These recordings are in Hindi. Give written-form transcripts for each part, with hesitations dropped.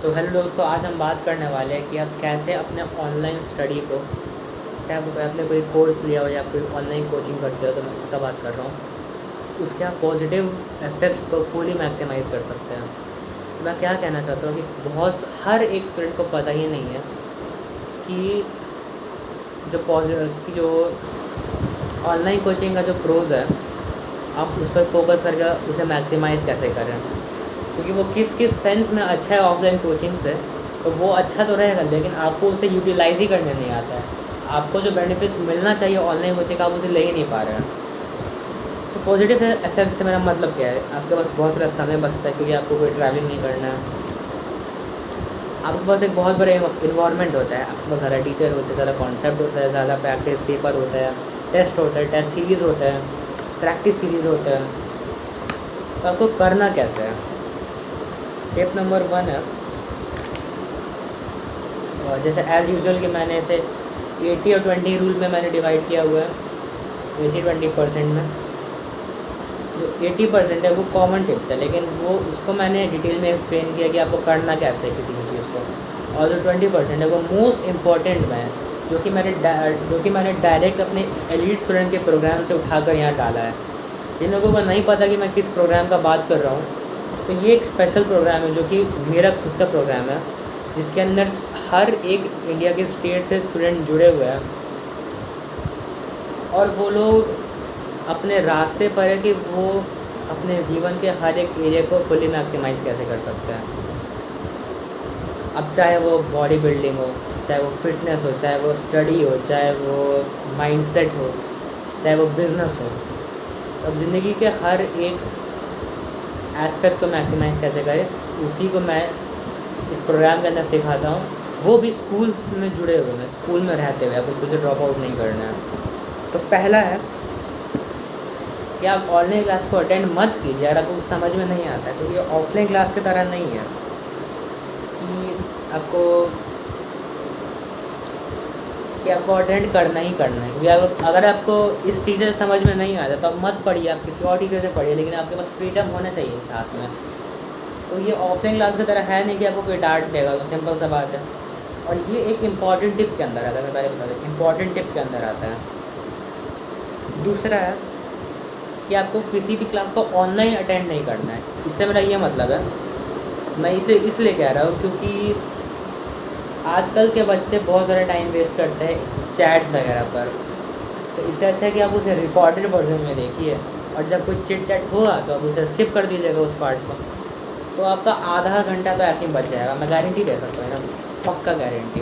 तो हेलो दोस्तों, आज हम बात करने वाले हैं कि आप कैसे अपने ऑनलाइन स्टडी को, चाहे आपने कोई कोर्स लिया हो या कोई ऑनलाइन कोचिंग करते हो, तो मैं उसका बात कर रहा हूँ, उसके आप पॉजिटिव इफ़ेक्ट्स को फुली मैक्सिमाइज़ कर सकते हैं। तो मैं क्या कहना चाहता हूँ कि हर एक स्टूडेंट को पता ही नहीं है कि जो ऑनलाइन कोचिंग का जो प्रोज़ है, आप उस पर फोकस करके उसे मैक्सिमाइज़ कैसे करें, क्योंकि वो किस किस सेंस में अच्छा है ऑफलाइन कोचिंग से, तो वो अच्छा तो रहेगा लेकिन आपको उसे यूटिलाइज़ ही करने नहीं आता है। आपको जो बेनिफिट्स मिलना चाहिए ऑनलाइन कोचिंग का, आप उसे ले ही नहीं पा रहे हैं। तो पॉजिटिव इफेक्ट से मेरा मतलब क्या है, आपके पास बहुत सारा समय बचता है क्योंकि आपको कोई ट्रैवलिंग नहीं करना है। आपके पास एक बहुत बड़ा इन्वायरमेंट होता है, आपके पास ज़्यादा टीचर होते हैं, ज़्यादा कॉन्सेप्ट होता है, ज़्यादा प्रैक्टिस पेपर होता है, टेस्ट होता है, टेस्ट सीरीज़ होता है, प्रैक्टिस सीरीज़ होता है। तो आपको करना कैसे है, टिप नंबर 1 है, और जैसे एज़ यूजुअल कि मैंने इसे 80 और 20 रूल में मैंने डिवाइड किया हुआ है। 80-20% में जो 80% है वो कॉमन टिप्स है, लेकिन वो उसको मैंने डिटेल में एक्सप्लेन किया कि आपको करना कैसे है किसी भी चीज़ को। और जो 20% है वो मोस्ट इम्पॉर्टेंट में है, जो कि मैंने डायरेक्ट अपने एलीट स्टूडेंट के प्रोग्राम से उठाकर यहाँ डाला है। जिन लोगों को नहीं पता कि मैं किस प्रोग्राम का बात कर रहा हूँ, तो ये एक स्पेशल प्रोग्राम है जो कि मेरा खुद का प्रोग्राम है, जिसके अंदर हर एक इंडिया के स्टेट से स्टूडेंट जुड़े हुए हैं, और वो लोग अपने रास्ते पर है कि वो अपने जीवन के हर एक एरिया को फुली मैक्सिमाइज़ कैसे कर सकते हैं। अब चाहे वो बॉडी बिल्डिंग हो, चाहे वो फिटनेस हो, चाहे वो स्टडी हो, चाहे वो माइंडसेट हो, चाहे वो बिज़नेस हो, अब ज़िंदगी के हर एक एस्पेक्ट को मैक्सिमाइज़ कैसे करें, उसी को मैं इस प्रोग्राम के अंदर सिखाता हूँ। वो भी स्कूल में जुड़े हुए हैं, स्कूल में रहते हुए, आप उसको जो ड्रॉप आउट नहीं करना है। तो पहला है कि आप ऑनलाइन क्लास को अटेंड मत कीजिए अगर आपको समझ में नहीं आता है, क्योंकि ऑफलाइन क्लास की तरह नहीं है कि आपको अटेंड करना ही करना है। क्योंकि अगर आपको इस टीचर से समझ में नहीं आता तो आप मत पढ़िए, आप किसी और टीचर से पढ़िए, लेकिन आपके पास फ्रीडम होना चाहिए साथ में। तो ये ऑफलाइन क्लास की तरह है नहीं कि आपको कोई डांट देगा, तो सिंपल सा बात है। और ये एक इम्पॉर्टेंट टिप के अंदर आता है, मैं पहले बता दूँ, इम्पॉर्टेंट टिप के अंदर आता है। दूसरा है कि आपको किसी भी क्लास को ऑनलाइन अटेंड नहीं करना है। इससे मेरा ये मतलब है, मैं इसे इसलिए कह रहा हूँ क्योंकि आजकल के बच्चे बहुत ज़्यादा टाइम वेस्ट करते हैं चैट्स वगैरह पर। तो इससे अच्छा है कि आप उसे रिकॉर्डेड वर्जन में देखिए, और जब कोई चिट चैट होगा तो आप उसे स्किप कर दीजिएगा उस पार्ट को। तो आपका आधा घंटा तो ऐसे ही बच जाएगा, मैं गारंटी दे सकता हूँ ना, पक्का गारंटी।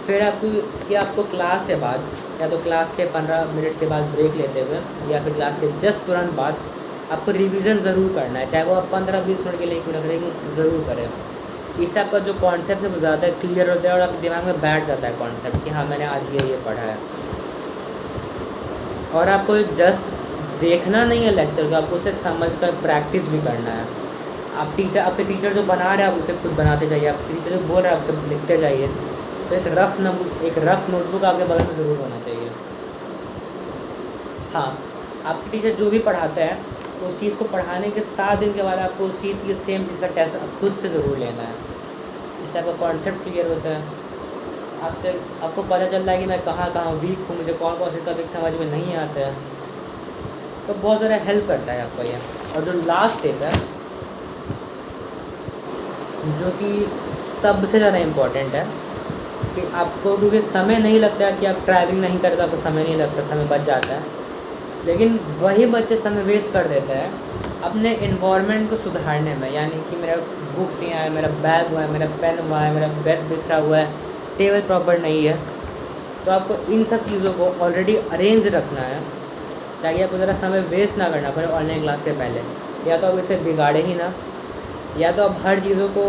फिर आपको क्लास के बाद, या तो क्लास के 15 मिनट के बाद ब्रेक लेते हुए, या फिर क्लास के जस्ट तुरंत बाद आपको रिवीजन ज़रूर करना है, चाहे वो आप 15-20 मिनट के लिए क्यों ना करें, ज़रूर करें। इससे आपका जो कॉन्सेप्ट है वो ज़्यादा क्लियर होता है और आपके दिमाग में बैठ जाता है कॉन्सेप्ट कि हाँ मैंने आज ये पढ़ा है। और आपको जस्ट देखना नहीं है लेक्चर को, आपको उसे समझ कर प्रैक्टिस भी करना है। आपके टीचर जो बना रहे हैं आप उसे खुद बनाते जाइए, आपके टीचर जो बोल रहे हैं आप उसे लिखते जाइए। तो एक रफ़ नोटबुक आपके बगल में ज़रूर होना चाहिए। हाँ, आपके टीचर जो भी पढ़ाते हैं, तो उस चीज़ को पढ़ाने के 7 दिन के बाद आपको उस चीज़ की सेम चीज़ का टेस्ट खुद से ज़रूर लेना है। इससे आपका कॉन्सेप्ट क्लियर होता है, आपको पता चल रहा है कि मैं कहाँ वीक हूँ, मुझे कौन कौन से टॉपिक समझ में नहीं आते हैं। तो बहुत ज़्यादा हेल्प करता है आपको ये। और जो लास्ट स्टेप है, जो कि सबसे ज़्यादा इम्पोर्टेंट है, कि आपको क्योंकि समय नहीं लगता, कि आप ट्रैवलिंग नहीं करते, आपको समय नहीं लगता, समय बच जाता है, लेकिन वही बच्चे समय वेस्ट कर देते हैं अपने इन्वायरमेंट को सुधारने में। यानी कि मेरा बुक्स नहीं आया, मेरा बैग हुआ है, मेरा पेन हुआ है, मेरा बेड बिखरा हुआ है, टेबल प्रॉपर नहीं है। तो आपको इन सब चीज़ों को ऑलरेडी अरेंज रखना है, ताकि आपको ज़रा समय वेस्ट ना करना पड़े ऑनलाइन क्लास के पहले। या तो आप इसे बिगाड़े ही ना, या तो आप हर चीज़ों को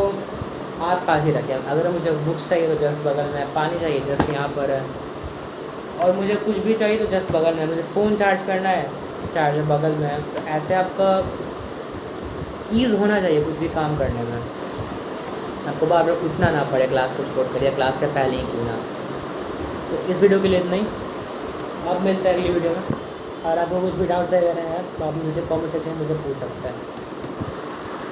आस पास ही रखें। अगर मुझे बुक्स चाहिए तो जस्ट बगल में, पानी चाहिए जस्ट यहाँ पर है, और मुझे कुछ भी चाहिए तो जस्ट बगल में, मुझे फ़ोन चार्ज करना है, चार्जर बगल में है। तो ऐसे आपका ईज़ होना चाहिए कुछ भी काम करने में, आपको बार बार उठना ना पड़े क्लास को छोड़कर, या क्लास के पहले ही क्यों ना। तो इस वीडियो के लिए इतना ही, अब मिलते हैं अगली वीडियो में। और आपको कुछ भी डाउट वगैरह है तो आप मुझे कमेंट सेक्शन में मुझे पूछ सकते हैं।